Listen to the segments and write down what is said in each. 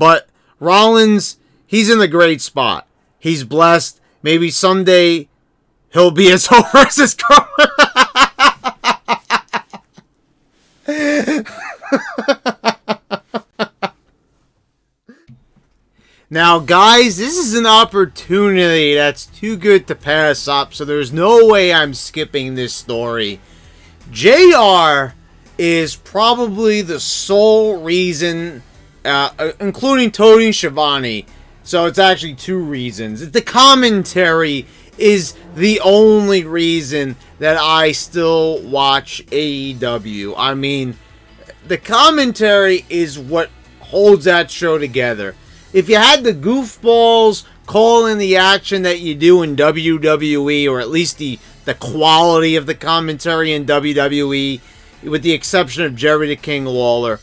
But Rollins, he's in a great spot. He's blessed. Maybe someday he'll be as over as his girlfriend. Now, guys, this is an opportunity that's too good to pass up, so there's no way I'm skipping this story. JR is probably the sole reason, including Tony Schiavone, so it's actually two reasons. The commentary is the only reason that I still watch AEW. I mean, the commentary is what holds that show together. If you had the goofballs calling the action that you do in WWE, or at least the quality of the commentary in WWE, with the exception of Jerry the King Lawler,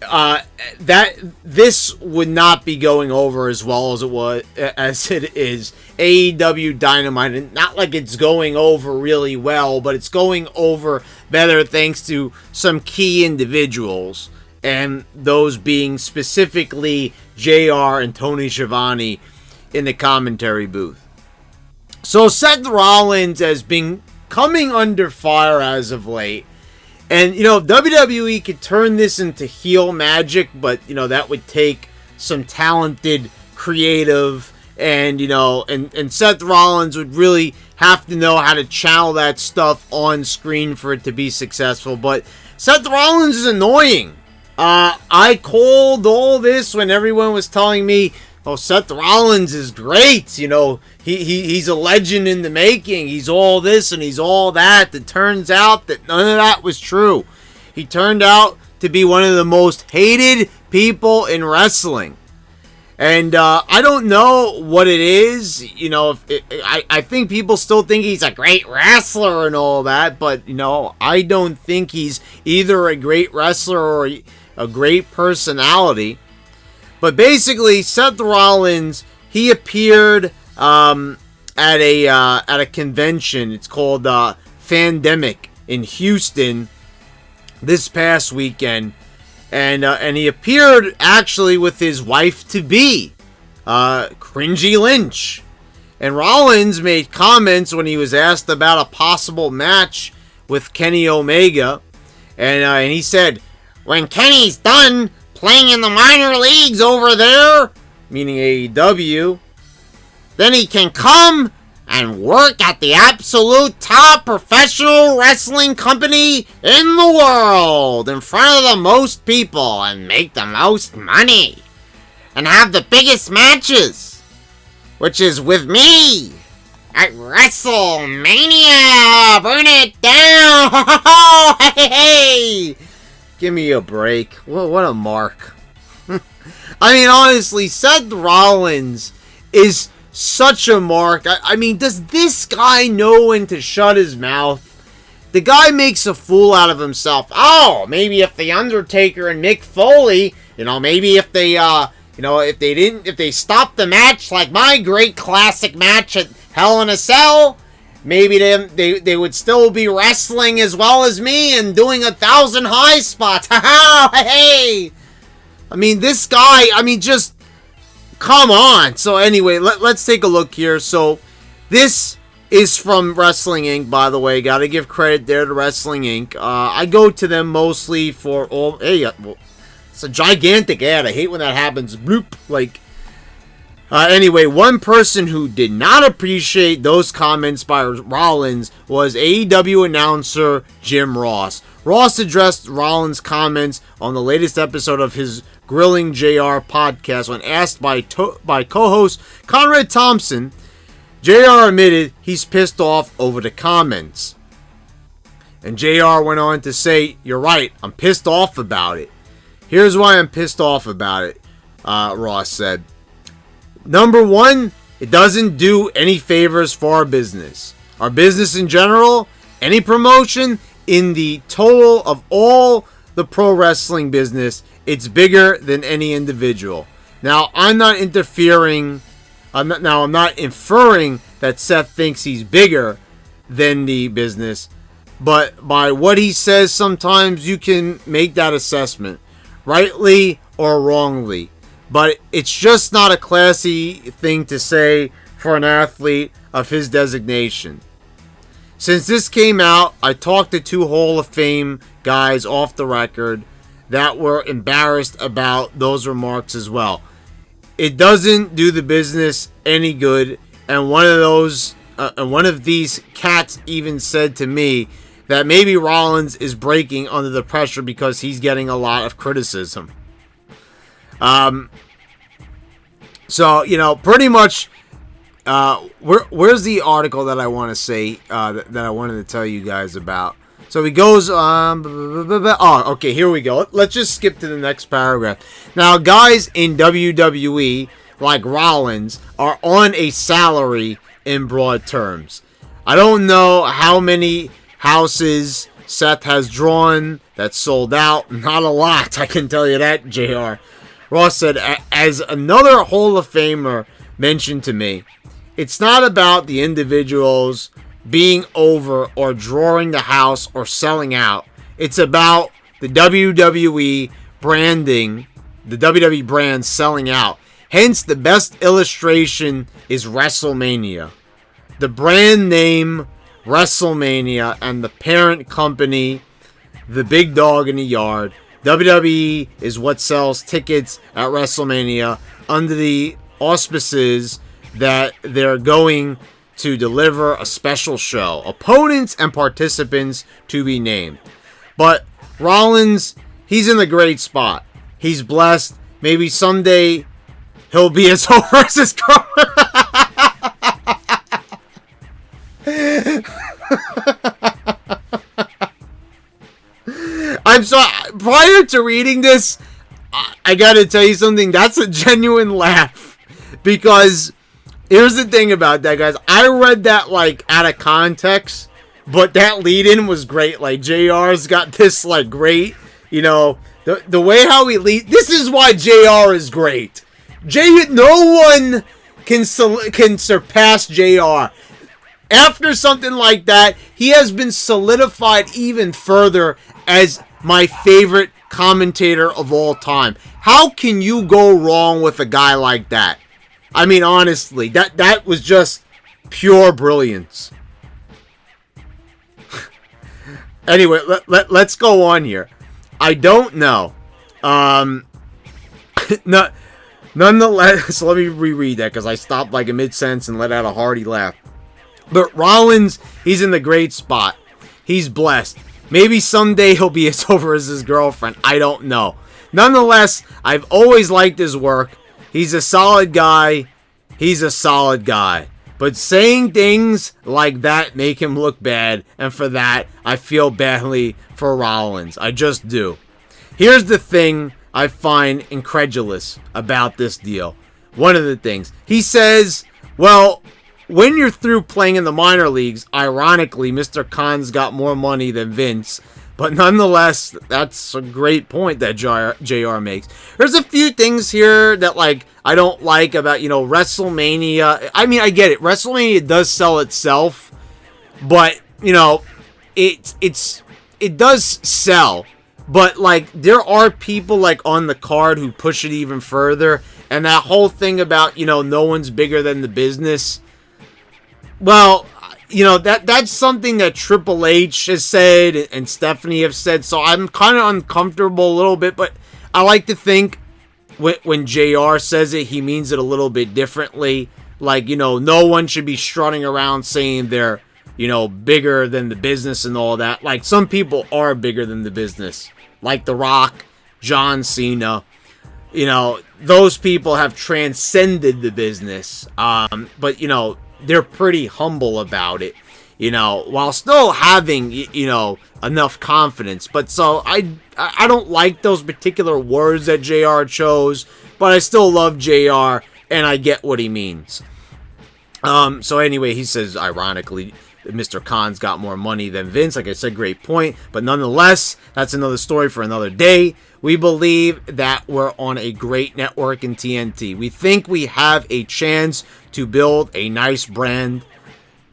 that this would not be going over as well as it is. AEW Dynamite, and not like it's going over really well, but it's going over better thanks to some key individuals, and those being specifically JR and Tony Schiavone in the commentary booth. So Seth Rollins has been coming under fire as of late. And, WWE could turn this into heel magic, but, that would take some talented, creative, and, and Seth Rollins would really have to know how to channel that stuff on screen for it to be successful. But Seth Rollins is annoying. I called all this when everyone was telling me, oh, Seth Rollins is great. He's a legend in the making. He's all this and he's all that. It turns out that none of that was true. He turned out to be one of the most hated people in wrestling. And I don't know what it is. I think people still think he's a great wrestler and all that. But, I don't think he's either a great wrestler or a great personality. But basically, Seth Rollins, he appeared at a convention. It's called Fandemic in Houston this past weekend, and he appeared actually with his wife-to-be, Cringy Lynch. And Rollins made comments when he was asked about a possible match with Kenny Omega, and he said, "When Kenny's done playing in the minor leagues over there," meaning AEW, "then he can come and work at the absolute top professional wrestling company in the world in front of the most people and make the most money and have the biggest matches, which is with me at WrestleMania. Burn it down." Hey! Give me a break. What a mark. I mean, honestly, Seth Rollins is such a mark. I mean, does this guy know when to shut his mouth? The guy makes a fool out of himself. Oh, maybe if The Undertaker and Mick Foley, maybe if they, if they stopped the match like my great classic match at Hell in a Cell, maybe they would still be wrestling as well as me and doing 1,000 high spots. Hey! I mean, this guy, just come on. So anyway, let's take a look here. So this is from Wrestling Inc., by the way. Got to give credit there to Wrestling Inc. I go to them mostly for all... Hey, it's a gigantic ad. I hate when that happens. Bloop. Anyway, one person who did not appreciate those comments by Rollins was AEW announcer Jim Ross. Ross addressed Rollins' comments on the latest episode of his Grilling JR podcast when asked by co-host Conrad Thompson. JR admitted he's pissed off over the comments. And JR went on to say, "You're right, I'm pissed off about it. Here's why I'm pissed off about it," Ross said. "Number one, it doesn't do any favors for our business. Our business in general, any promotion, in the total of all the pro wrestling business, it's bigger than any individual." Now, I'm not inferring that Seth thinks he's bigger than the business, but by what he says, sometimes you can make that assessment, rightly or wrongly. but it's just not a classy thing to say for an athlete of his designation. Since this came out, I talked to 2 Hall of Fame guys off the record that were embarrassed about those remarks as well. It doesn't do the business any good, and one of these cats even said to me that maybe Rollins is breaking under the pressure because he's getting a lot of criticism. So, pretty much, where's the article that I want to say, that I wanted to tell you guys about? So he goes, okay, here we go. Let's just skip to the next paragraph. Now, guys in WWE, like Rollins, are on a salary in broad terms. I don't know how many houses Seth has drawn that sold out. Not a lot, I can tell you that, JR. Ross said, as another Hall of Famer mentioned to me, it's not about the individuals being over or drawing the house or selling out. It's about the WWE branding, the WWE brand selling out. Hence, the best illustration is WrestleMania. The brand name WrestleMania and the parent company, the big dog in the yard. WWE is what sells tickets at WrestleMania under the auspices that they're going to deliver a special show. Opponents and participants to be named. But Rollins, he's in a great spot. He's blessed. Maybe someday he'll be as over as his girlfriend. I'm sorry. Prior to reading this, I gotta tell you something. That's a genuine laugh. Because here's the thing about that, guys. I read that like out of context, but that lead-in was great. Like JR's got this like great, the way how he lead. This is why JR is great. No one can surpass JR. After something like that, he has been solidified even further as my favorite commentator of all time. How can you go wrong with a guy like that? I mean, honestly, that was just pure brilliance. Anyway, let's go on here. I don't know. Nonetheless, let me reread that because I stopped like a mid-sentence and let out a hearty laugh. But Rollins, he's in the great spot. He's blessed. Maybe someday he'll be as over as his girlfriend. I don't know. Nonetheless, I've always liked his work. He's a solid guy. But saying things like that make him look bad. And for that, I feel badly for Rollins. I just do. Here's the thing I find incredulous about this deal. One of the things. He says, well, when you're through playing in the minor leagues, ironically, Mr. Khan's got more money than Vince. But nonetheless, that's a great point that JR makes. There's a few things here that I don't like about, WrestleMania. I mean, I get it. WrestleMania does sell itself, but, it does sell. But, there are people, on the card who push it even further. And that whole thing about, no one's bigger than the business. Well, that's something that Triple H has said and Stephanie have said. So I'm kind of uncomfortable a little bit. But I like to think when JR says it, he means it a little bit differently. No one should be strutting around saying they're, bigger than the business and all that. Some people are bigger than the business. Like The Rock, John Cena. Those people have transcended the business. But, they're pretty humble about it, while still having, enough confidence. But so I don't like those particular words that JR chose, but I still love JR and I get what he means. So anyway, he says, ironically, Mr. Khan's got more money than Vince. Like I said, great point. But nonetheless, that's another story for another day. We believe that we're on a great network in TNT. We think we have a chance to build a nice brand.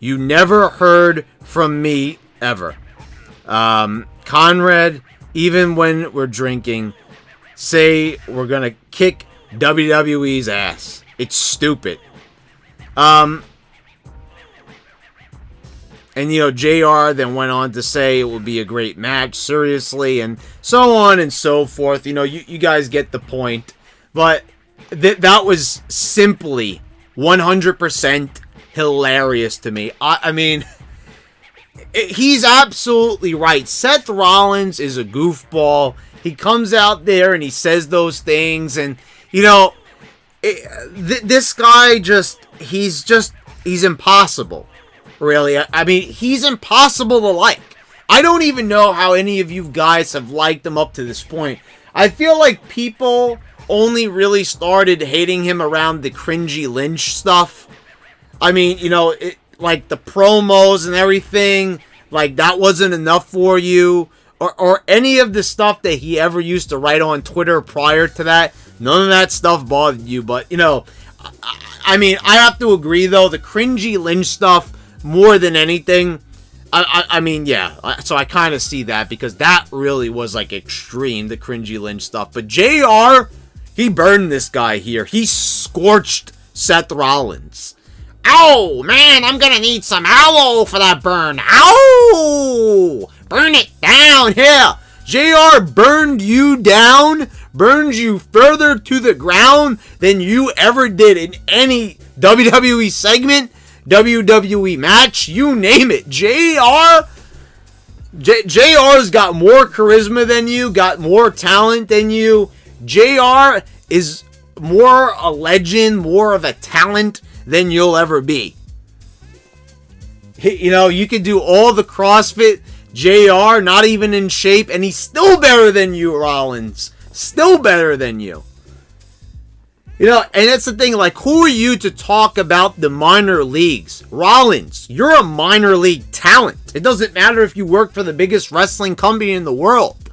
You never heard from me ever. Conrad, even when we're drinking, say we're going to kick WWE's ass. It's stupid. And, you know, JR then went on to say it would be a great match, seriously, and so on and so forth. You know, you guys get the point. But that was simply 100% hilarious to me. I mean, he's absolutely right. Seth Rollins is a goofball. He comes out there and he says those things. And, you know, this guy he's impossible. Really, I mean, he's impossible to like. I don't even know how any of you guys have liked him up to this point. I feel like people only really started hating him around the cringy Lynch stuff. I mean, you know, like the promos and everything, like that wasn't enough for you. Or any of the stuff that he ever used to write on Twitter prior to that. None of that stuff bothered you. But, you know, I mean, I have to agree, though, the cringy Lynch stuff, more than anything, I mean, yeah. So I kind of see that because that really was like extreme, the cringy Lynch stuff. But JR, he burned this guy here. He scorched Seth Rollins. Ow, man, I'm gonna need some aloe for that burn. Ow! Burn it down here. JR burned you down, burned you further to the ground than you ever did in any WWE segment. WWE match, you name it. JR's got more charisma than you, got more talent than you. JR is more a legend, more of a talent than you'll ever be. You know, you could do all the CrossFit, JR, not even in shape, and he's still better than you, Rollins. Still better than you. You know, and that's the thing, like, who are you to talk about the minor leagues? Rollins, you're a minor league talent. It doesn't matter if you work for the biggest wrestling company in the world.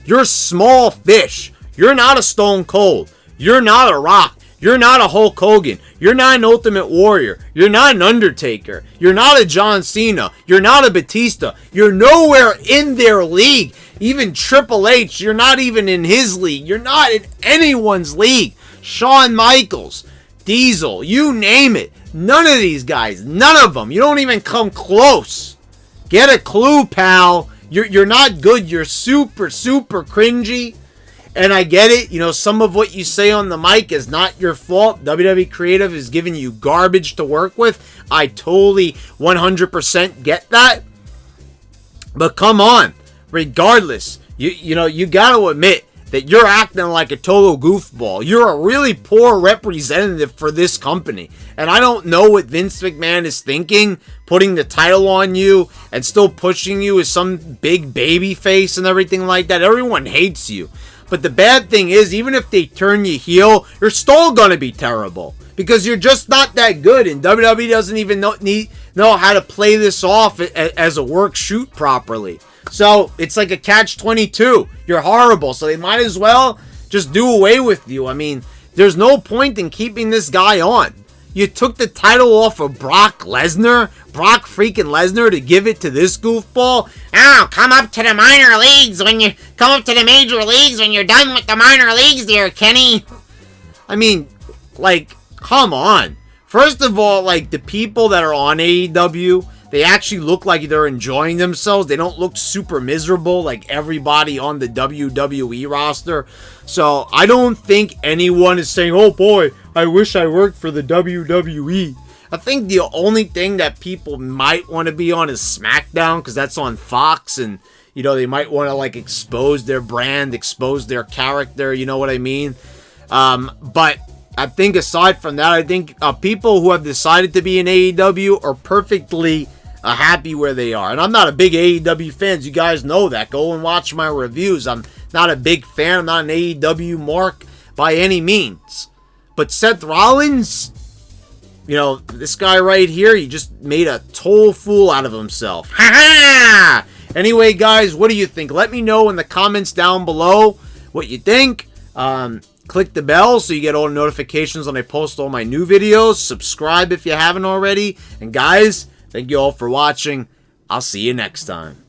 You're small fish. You're not a Stone Cold. You're not a Rock. You're not a Hulk Hogan. You're not an Ultimate Warrior. You're not an Undertaker. You're not a John Cena. You're not a Batista. You're nowhere in their league. Even Triple H, you're not even in his league. You're not in anyone's league. Shawn Michaels, Diesel, you name it. None of these guys, none of them. You don't even come close. Get a clue, pal. You're not good. You're super, super cringy. And I get it. You know, some of what you say on the mic is not your fault. WWE Creative is giving you garbage to work with. I totally 100% get that. But come on. Regardless, you know, you got to admit that you're acting like a total goofball. You're a really poor representative for this company. And I don't know what Vince McMahon is thinking, putting the title on you and still pushing you as some big baby face and everything like that. Everyone hates you. But the bad thing is, even if they turn you heel, you're still going to be terrible. Because you're just not that good. And WWE doesn't even know how to play this off as a work shoot properly. So, it's like a catch-22. You're horrible, so they might as well just do away with you. I mean, there's no point in keeping this guy on. You took the title off of Brock freaking Lesnar, to give it to this goofball. Oh, come up to the minor leagues when you come up to the major leagues when you're done with the minor leagues there, Kenny. I mean, like, come on. First of all, like, the people that are on AEW, they actually look like they're enjoying themselves. They don't look super miserable like everybody on the WWE roster. So I don't think anyone is saying, oh boy, I wish I worked for the WWE. I think the only thing that people might want to be on is SmackDown, because that's on Fox, and, you know, they might want to, like, expose their brand, expose their character, you know what I mean? But I think aside from that, I think people who have decided to be in AEW are perfectly happy where they are. And I'm not a big AEW fan. You guys know that. Go and watch my reviews. I'm not a big fan. I'm not an AEW mark by any means. But Seth Rollins, you know, this guy right here, he just made a total fool out of himself. Ha ha! Anyway, guys, what do you think? Let me know in the comments down below what you think. Click the bell so you get all the notifications when I post all my new videos. Subscribe if you haven't already. And guys, thank you all for watching. I'll see you next time.